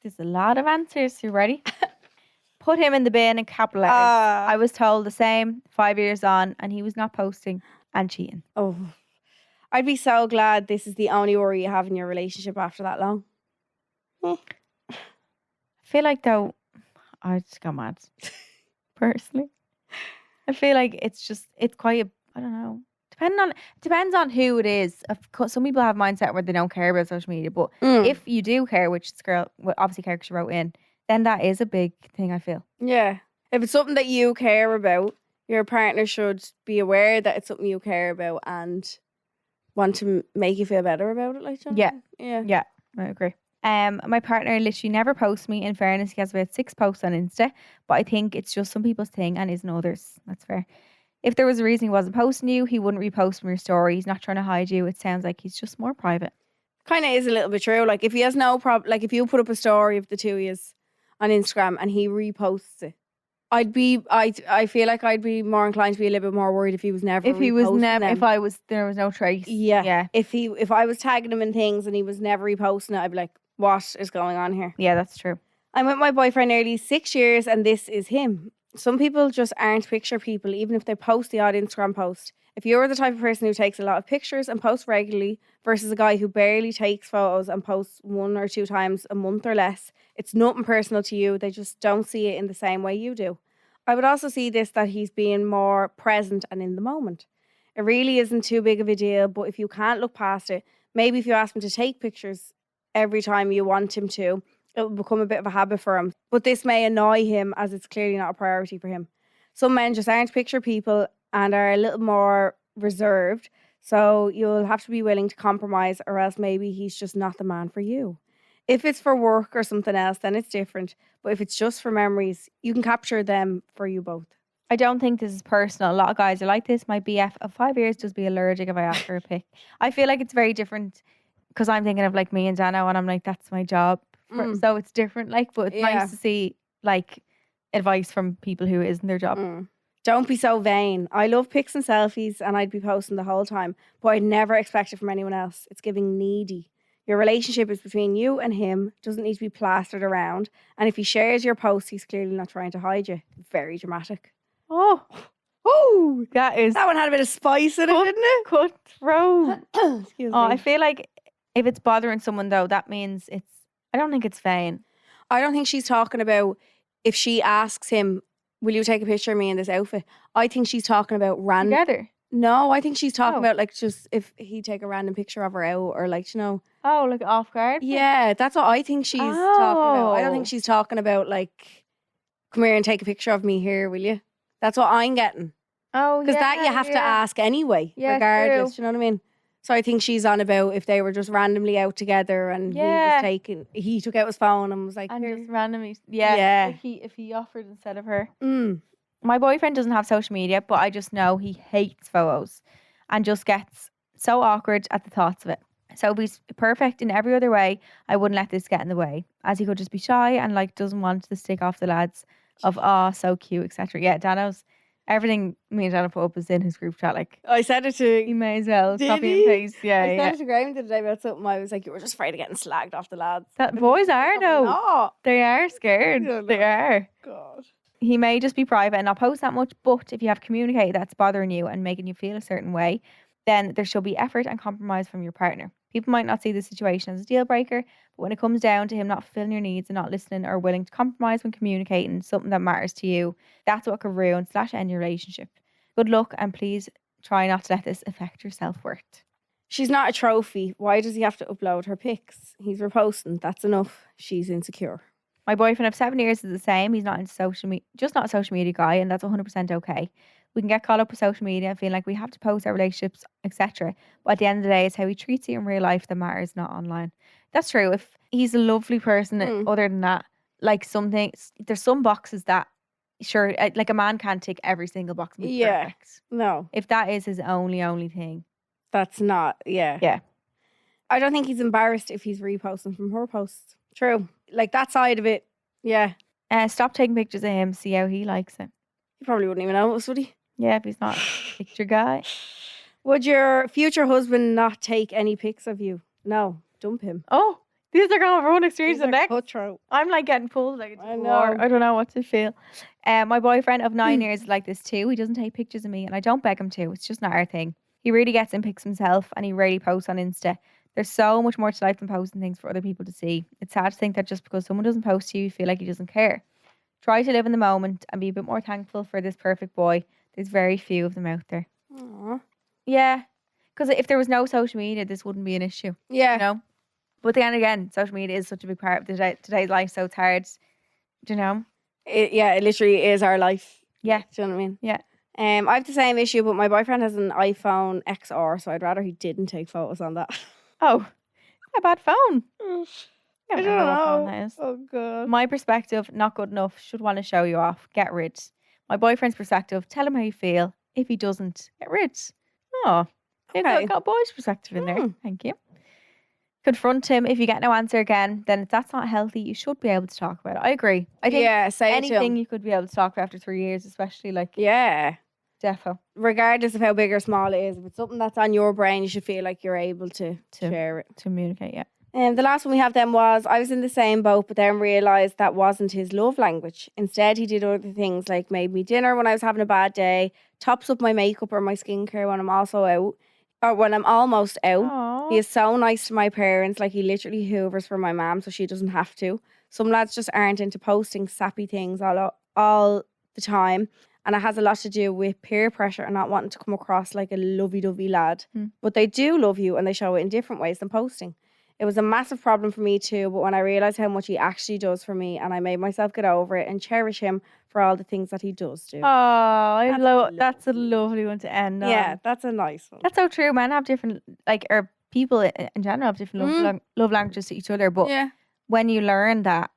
There's a lot of answers. You ready? Put him in the bin in capital letters. I was told the same 5 years on, and he was not posting and cheating. Oh, I'd be so glad this is the only worry you have in your relationship after that long. I feel like, though, I just got mad. Personally. I feel like it's quite I don't know. Depends on who it is. Of course, some people have mindset where they don't care about social media, but if you do care, which this girl obviously cared because she wrote in, then that is a big thing, I feel. Yeah. If it's something that you care about, your partner should be aware that it's something you care about and want to make you feel better about it. Like, do you know what I mean? Yeah, I agree. My partner literally never posts me. In fairness, he has about 6 posts on Insta, but I think it's just some people's thing and isn't others. That's fair. If there was a reason he wasn't posting you, he wouldn't repost from your story. He's not trying to hide you. It sounds like he's just more private. Kind of is a little bit true. Like, if he has no problem, like if you put up a story of the two of you on Instagram and he reposts it, I feel like I'd be more inclined to be a little bit more worried if he was never. If he was never, them. there was no trace. Yeah. If I was tagging him in things and he was never reposting it, I'd be like, what is going on here? Yeah, that's true. I'm with my boyfriend nearly 6 years and this is him. Some people just aren't picture people, even if they post the odd Instagram post. If you're the type of person who takes a lot of pictures and posts regularly versus a guy who barely takes photos and posts 1 or 2 times a month or less, it's nothing personal to you. They just don't see it in the same way you do. I would also see this that he's being more present and in the moment. It really isn't too big of a deal, but if you can't look past it, maybe if you ask him to take pictures every time you want him to, it will become a bit of a habit for him. But this may annoy him as it's clearly not a priority for him. Some men just aren't picture people and are a little more reserved. So you'll have to be willing to compromise, or else maybe he's just not the man for you. If it's for work or something else, then it's different. But if it's just for memories, you can capture them for you both. I don't think this is personal. A lot of guys are like this. My BF of 5 years does be allergic if I ask for a pic. I feel like it's very different because I'm thinking of like me and Dano, and I'm like, that's my job. So it's different. Like, but it's nice to see like advice from people who isn't their job. Don't be so vain. I love pics and selfies and I'd be posting the whole time, but I'd never expect it from anyone else. It's giving needy. Your relationship is between you and him, doesn't need to be plastered around. And if he shares your posts, he's clearly not trying to hide you. Very dramatic. Oh, that one had a bit of spice in it, didn't it? Cutthroat. Excuse me. I feel like if it's bothering someone though, that means I don't think it's vain. I don't think she's talking about if she asks him, will you take a picture of me in this outfit? I think she's talking about random. Together? No, I think she's talking about like just if he take a random picture of her out or like, you know. Oh, like off guard? Yeah, that's what I think she's talking about. I don't think she's talking about like, come here and take a picture of me here, will you? That's what I'm getting. Oh, yeah. Because that you have to ask anyway, regardless. True. Do you know what I mean? So I think she's on about if they were just randomly out together and he took out his phone and was like, and here. just randomly, like if he offered instead of her. My boyfriend doesn't have social media, but I just know he hates photos and just gets so awkward at the thoughts of it. So if he's perfect in every other way, I wouldn't let this get in the way, as he could just be shy and like doesn't want to stick off the lads of so cute, etc. Yeah, Dano's everything me and Dano put up is in his group chat. Like I said it to he may as well Did copy he? and paste. Yeah, I said it to Graham the other day about something. I was like, you were just afraid of getting slagged off the lads. That boys are though. No. They are scared. They are. God. He may just be private and not post that much, but if you have communicated that's bothering you and making you feel a certain way, then there should be effort and compromise from your partner. People might not see the situation as a deal breaker, but when it comes down to him not fulfilling your needs and not listening or willing to compromise when communicating something that matters to you, that's what could ruin / end your relationship. Good luck, and please try not to let this affect your self-worth. She's not a trophy. Why does he have to upload her pics? He's reposting. That's enough. She's insecure. My boyfriend of 7 years is the same. He's not into social media, just not a social media guy, and that's 100% okay. We can get caught up with social media and feel like we have to post our relationships, etc. But at the end of the day, it's how he treats you in real life that matters, not online. That's true. If he's a lovely person, other than that, like there's some boxes that, sure, like a man can't tick every single box and be perfect. No, If that is his only thing. that's not. Yeah. Yeah. I don't think he's embarrassed if he's reposting from her posts. True. Like that side of it. Yeah. Stop taking pictures of him, see how he likes it. He probably wouldn't even notice, would he? Yeah, if he's not a picture guy. Would your future husband not take any pics of you? No. Dump him. Oh, these are going from one extreme to the next. Cutthroat. I'm like getting pulled like I a know. war. I don't know what to feel. My boyfriend of 9 years is like this too. He doesn't take pictures of me and I don't beg him to. It's just not our thing. He really gets in pics himself and he rarely posts on Insta. There's so much more to life than posting things for other people to see. It's sad to think that just because someone doesn't post to you, you feel like he doesn't care. Try to live in the moment and be a bit more thankful for this perfect boy. There's very few of them out there. Aww. Yeah. Because if there was no social media, this wouldn't be an issue. Yeah. You know? But then again, social media is such a big part of today's life, so it's hard. Do you know? It literally is our life. Yeah. Do you know what I mean? Yeah. I have the same issue, but my boyfriend has an iPhone XR, so I'd rather he didn't take photos on that. Oh, a bad phone. I don't what phone know. that is. Oh god. My perspective, not good enough. Should want to show you off. Get rid. My boyfriend's perspective, tell him how you feel. If he doesn't, get rid. Oh, Okay. got a boy's perspective in there. Hmm. Thank you. Confront him. If you get no answer again, then if that's not healthy, you should be able to talk about it. I agree. I think Yeah, say it to anything him. you could be able to talk about after 3 years, especially like Yeah. defo. Regardless of how big or small it is, if it's something that's on your brain, you should feel like you're able to share it. To communicate, yeah. And the last one we have then was I was in the same boat, but then realised that wasn't his love language. Instead, he did other things like made me dinner when I was having a bad day, tops up my makeup or my skincare when I'm also out, or when I'm almost out. Aww. He is so nice to my parents, like he literally hoovers for my mum so she doesn't have to. Some lads just aren't into posting sappy things all the time. And it has a lot to do with peer pressure and not wanting to come across like a lovey-dovey lad. But they do love you and they show it in different ways than posting. It was a massive problem for me too, but when I realised how much he actually does for me and I made myself get over it and cherish him for all the things that he does do. Oh, that's a lovely one to end on. Yeah, that's a nice one. That's so true. Men have different, or people in general have different love languages to each other. But Yeah. when you learn that,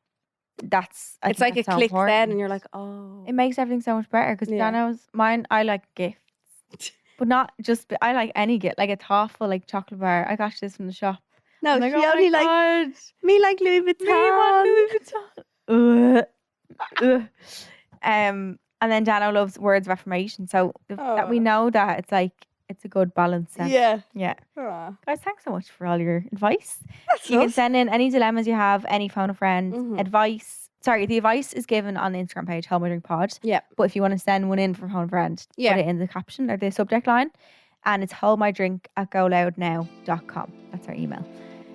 I It's think like it that's so clicks then important. and you're like, oh. It makes everything so much better because Yeah. mine, I like gifts. But not just, I like any gift, like a thoughtful like chocolate bar. I got this from the shop. No, I'm like, she oh only my like God. me like Louis Vuitton. Me want Louis Vuitton. Ugh. And then Dano loves words of affirmation. So that we know that it's like, it's a good balance then. Yeah. Yeah. Aw. Guys, thanks so much for all your advice. That's You can us. send in any dilemmas you have, any phone a friend, advice. Sorry, the advice is given on the Instagram page, Hold My Drink Pod. Yeah. But if you want to send one in from phone a friend, Yeah. put it in the caption or the subject line. And it's holdmydrink@goloudnow.com. That's our email.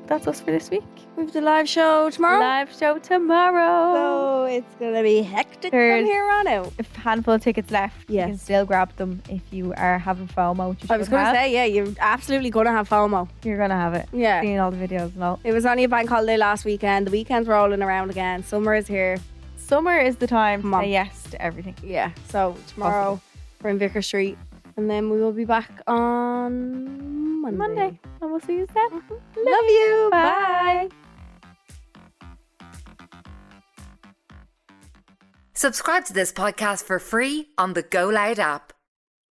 That's us for this week. We have the live show tomorrow. Live show tomorrow. So it's going to be hectic There's- from here on out. A handful of tickets left. You can Yes. still grab them if you are having FOMO. Which you I was should going to have. say, yeah, you're absolutely going to have FOMO. You're going to have it. Yeah. Seeing all the videos and all. It was only a bank holiday last weekend. The weekend's rolling around again. Summer is here. Summer is the time Come to on. say yes to everything. Yeah. So tomorrow we're in Vicar Street. And then we will be back on Monday. And we'll see you then. Love you. Bye. Subscribe to this podcast for free on the GoLoud app.